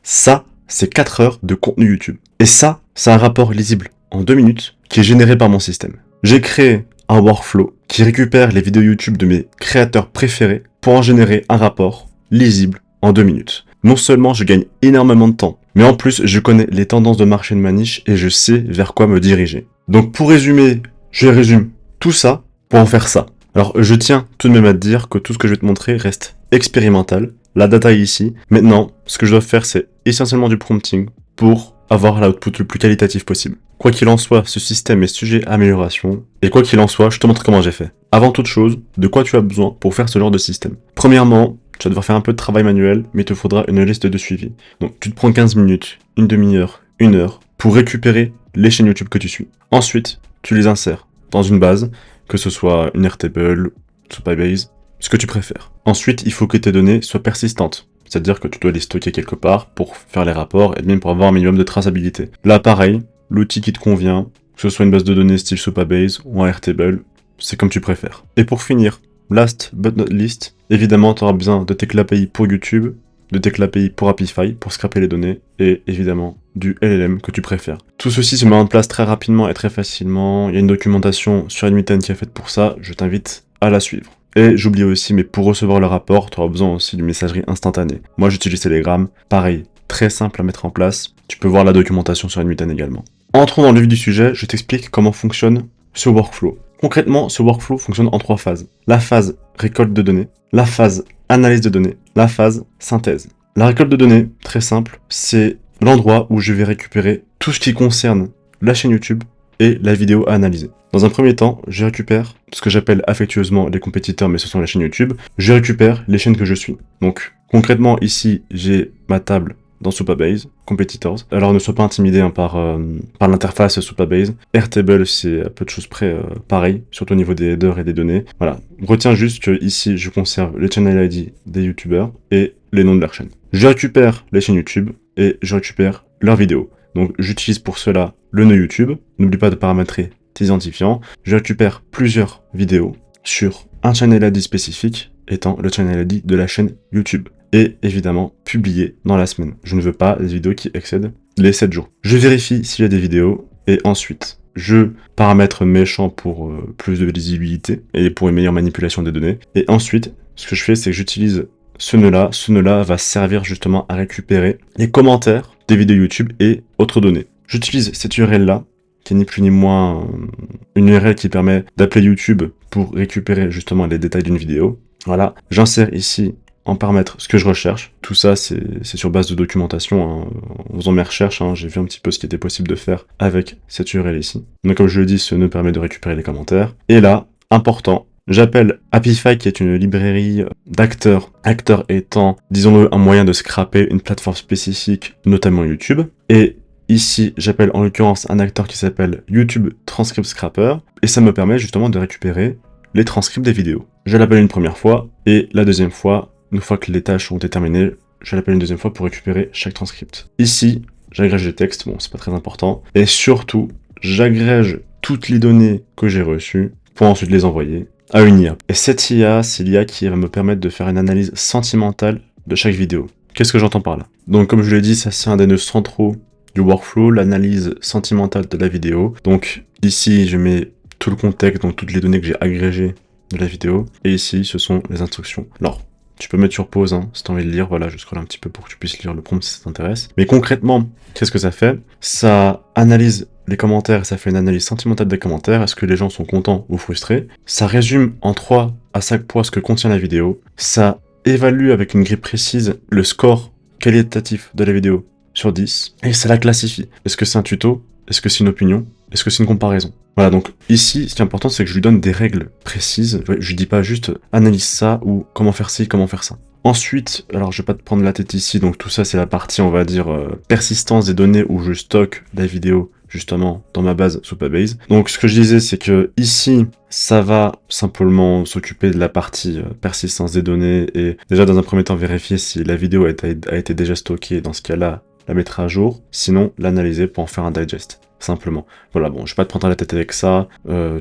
Ça, c'est 4 heures de contenu YouTube. Et ça, c'est un rapport lisible en 2 minutes qui est généré par mon système. J'ai créé un workflow qui récupère les vidéos YouTube de mes créateurs préférés pour en générer un rapport lisible en 2 minutes. Non seulement je gagne énormément de temps, mais en plus je connais les tendances de marché de ma niche et je sais vers quoi me diriger. Donc pour résumer, je résume tout ça pour en faire ça. Alors je tiens tout de même à te dire que tout ce que je vais te montrer reste expérimental. La data est ici. Maintenant, ce que je dois faire, c'est essentiellement du prompting pour avoir l'output le plus qualitatif possible. Quoi qu'il en soit, ce système est sujet à amélioration. Et quoi qu'il en soit, je te montre comment j'ai fait. Avant toute chose, de quoi tu as besoin pour faire ce genre de système. Premièrement, tu vas devoir faire un peu de travail manuel, mais il te faudra une liste de suivi. Donc tu te prends 15 minutes, une demi-heure, 1 heure, pour récupérer les chaînes YouTube que tu suis. Ensuite, tu les insères dans une base, que ce soit une Airtable, Supabase, ce que tu préfères. Ensuite, il faut que tes données soient persistantes. C'est-à-dire que tu dois les stocker quelque part pour faire les rapports et même pour avoir un minimum de traçabilité. Là, pareil, l'outil qui te convient, que ce soit une base de données style Supabase ou un Airtable, c'est comme tu préfères. Et pour finir, last but not least, évidemment, tu auras besoin de tes clés API pour YouTube, de tes clés API pour Apify, pour scraper les données, et évidemment, du LLM que tu préfères. Tout ceci se met en place très rapidement et très facilement. Il y a une documentation sur Admiten qui est faite pour ça, je t'invite à la suivre. Et j'oublie aussi, mais pour recevoir le rapport, tu auras besoin aussi d'une messagerie instantanée. Moi, j'utilise Telegram, pareil, très simple à mettre en place. Tu peux voir la documentation sur Admiten également. Entrons dans le vif du sujet, je t'explique comment fonctionne ce workflow. Concrètement, ce workflow fonctionne en 3 phases. La phase récolte de données, la phase analyse de données, la phase synthèse. La récolte de données, très simple, c'est l'endroit où je vais récupérer tout ce qui concerne la chaîne YouTube et la vidéo à analyser. Dans un premier temps, je récupère ce que j'appelle affectueusement les compétiteurs, mais ce sont les chaînes YouTube. Je récupère les chaînes que je suis. Donc, concrètement, ici, j'ai ma table dans Supabase, Competitors. Alors ne sois pas intimidé par l'interface Supabase. Airtable, c'est à peu de choses près pareil, surtout au niveau des headers et des données. Voilà. Retiens juste que ici, je conserve les channel ID des YouTubeurs et les noms de leurs chaînes. Je récupère les chaînes YouTube et je récupère leurs vidéos. Donc j'utilise pour cela le nœud YouTube. N'oublie pas de paramétrer tes identifiants. Je récupère plusieurs vidéos sur un channel ID spécifique étant le channel ID de la chaîne YouTube. Et évidemment, publié dans la semaine. Je ne veux pas des vidéos qui excèdent les 7 jours. Je vérifie s'il y a des vidéos et ensuite, je paramètre mes champs pour plus de lisibilité et pour une meilleure manipulation des données. Et ensuite, ce que je fais, c'est que j'utilise ce nœud-là. Ce nœud-là va servir justement à récupérer les commentaires des vidéos YouTube et autres données. J'utilise cette URL-là, qui est ni plus ni moins une URL qui permet d'appeler YouTube pour récupérer justement les détails d'une vidéo. Voilà, j'insère ici en paramètre ce que je recherche. Tout ça, c'est sur base de documentation. Hein. En faisant mes recherches, hein, j'ai vu un petit peu ce qui était possible de faire avec cette URL ici. Donc comme je le dis, ce nœud permet de récupérer les commentaires. Et là, important, j'appelle Apify, qui est une librairie d'acteurs. Acteurs étant, disons-le, un moyen de scraper une plateforme spécifique, notamment YouTube. Et ici, j'appelle en l'occurrence un acteur qui s'appelle YouTube Transcript Scrapper. Et ça me permet justement de récupérer les transcripts des vidéos. Je l'appelle une première fois, et la deuxième fois, une fois que les tâches ont été terminées, je l'appelle une deuxième fois pour récupérer chaque transcript. Ici, j'agrège les textes, bon, c'est pas très important. Et surtout, j'agrège toutes les données que j'ai reçues pour ensuite les envoyer à une IA. Et cette IA, c'est l'IA qui va me permettre de faire une analyse sentimentale de chaque vidéo. Qu'est-ce que j'entends par là? Donc, comme je l'ai dit, ça c'est un des nœuds centraux du workflow, l'analyse sentimentale de la vidéo. Donc, ici, je mets tout le contexte, donc toutes les données que j'ai agrégées de la vidéo. Et ici, ce sont les instructions. Alors, tu peux mettre sur pause hein, si tu as envie de lire, voilà, je scrolle un petit peu pour que tu puisses lire le prompt si ça t'intéresse. Mais concrètement, qu'est-ce que ça fait? Ça analyse les commentaires, ça fait une analyse sentimentale des commentaires, est-ce que les gens sont contents ou frustrés? Ça résume en 3 à 5 points ce que contient la vidéo. Ça évalue avec une grille précise le score qualitatif de la vidéo sur 10, et ça la classifie. Est-ce que c'est un tuto? Est-ce que c'est une opinion? Est-ce que c'est une comparaison? Voilà, donc ici, ce qui est important, c'est que je lui donne des règles précises. Je lui dis pas juste analyse ça ou comment faire ci, comment faire ça. Ensuite, alors je vais pas te prendre la tête ici, donc tout ça c'est la partie, on va dire, persistance des données où je stocke la vidéo justement dans ma base Supabase. Donc ce que je disais, c'est que ici, ça va simplement s'occuper de la partie persistance des données et déjà dans un premier temps vérifier si la vidéo a été déjà stockée. Dans ce cas-là, la mettre à jour, sinon l'analyser pour en faire un digest. Simplement. Voilà, bon, je vais pas te prendre la tête avec ça.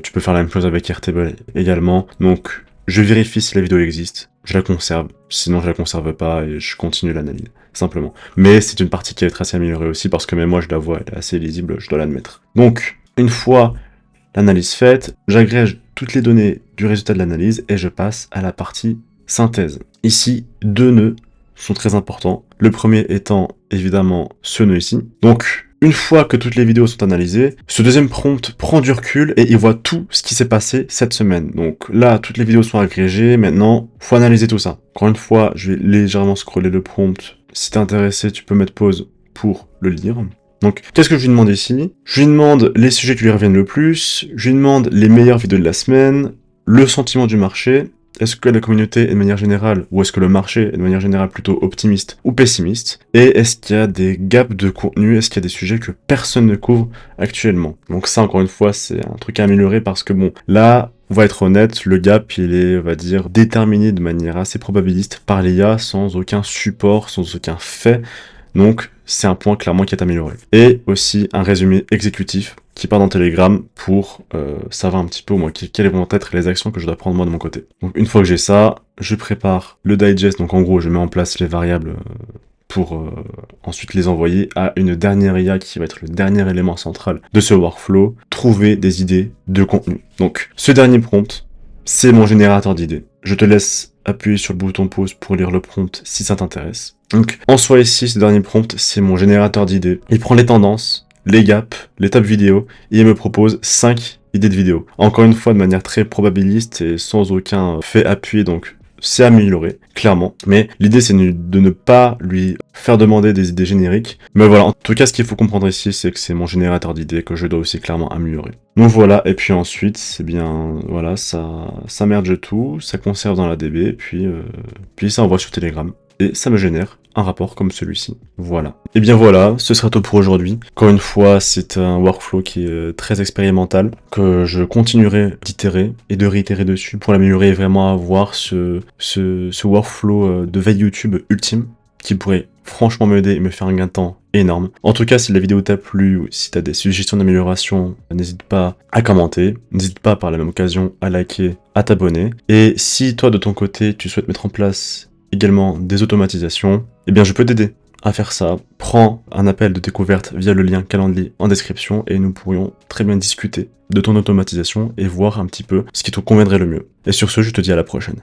Tu peux faire la même chose avec Airtable également. Donc, je vérifie si la vidéo existe, je la conserve. Sinon, je la conserve pas et je continue l'analyse. simplement. Mais c'est une partie qui va être assez améliorée aussi, parce que même moi je la vois, elle est assez lisible, je dois l'admettre. Donc, une fois l'analyse faite, j'agrège toutes les données du résultat de l'analyse et je passe à la partie synthèse. Ici, 2 nœuds sont très importants. Le premier étant évidemment ce nœud ici. Donc, une fois que toutes les vidéos sont analysées, ce deuxième prompt prend du recul et il voit tout ce qui s'est passé cette semaine. Donc là, toutes les vidéos sont agrégées. Maintenant, faut analyser tout ça. Encore une fois, je vais légèrement scroller le prompt. Si t'es intéressé, tu peux mettre pause pour le lire. Donc, qu'est-ce que je lui demande ici? Je lui demande les sujets qui lui reviennent le plus, je lui demande les meilleures vidéos de la semaine, le sentiment du marché, est-ce que la communauté est de manière générale, ou est-ce que le marché est de manière générale plutôt optimiste ou pessimiste, et est-ce qu'il y a des gaps de contenu, est-ce qu'il y a des sujets que personne ne couvre actuellement. Donc ça, encore une fois, c'est un truc à améliorer parce que bon, là, on va être honnête, le gap, il est, on va dire, déterminé de manière assez probabiliste par l'IA, sans aucun support, sans aucun fait. Donc, c'est un point clairement qui est amélioré. Et aussi un résumé exécutif qui part dans Telegram pour savoir un petit peu, moi, quelles vont être les actions que je dois prendre moi de mon côté. Donc, une fois que j'ai ça, je prépare le digest. Donc, en gros, je mets en place les variables pour ensuite les envoyer à une dernière IA qui va être le dernier élément central de ce workflow, trouver des idées de contenu. Donc, ce dernier prompt, c'est mon générateur d'idées. Je te laisse appuyer sur le bouton pause pour lire le prompt si ça t'intéresse. Donc, en soi ici, ce dernier prompt, c'est mon générateur d'idées. Il prend les tendances, les gaps, les top vidéos, et il me propose 5 idées de vidéos. Encore une fois, de manière très probabiliste et sans aucun fait appuyé, donc c'est amélioré, clairement. Mais l'idée, c'est de ne pas lui faire demander des idées génériques. Mais voilà, en tout cas, ce qu'il faut comprendre ici, c'est que c'est mon générateur d'idées que je dois aussi clairement améliorer. Donc voilà, et puis ensuite, c'est bien, voilà, ça merge tout, ça conserve dans la DB, puis ça envoie sur Telegram. Et ça me génère un rapport comme celui-ci. Voilà. Et bien voilà, ce sera tout pour aujourd'hui. Encore une fois, c'est un workflow qui est très expérimental, que je continuerai d'itérer et de réitérer dessus pour l'améliorer et vraiment avoir ce workflow de veille YouTube ultime qui pourrait franchement m'aider et me faire un gain de temps énorme. En tout cas, si la vidéo t'a plu ou si t'as des suggestions d'amélioration, n'hésite pas à commenter, n'hésite pas par la même occasion à liker, à t'abonner. Et si toi de ton côté tu souhaites mettre en place également des automatisations, eh bien je peux t'aider à faire ça. Prends un appel de découverte via le lien Calendly en description et nous pourrions très bien discuter de ton automatisation et voir un petit peu ce qui te conviendrait le mieux. Et sur ce, je te dis à la prochaine.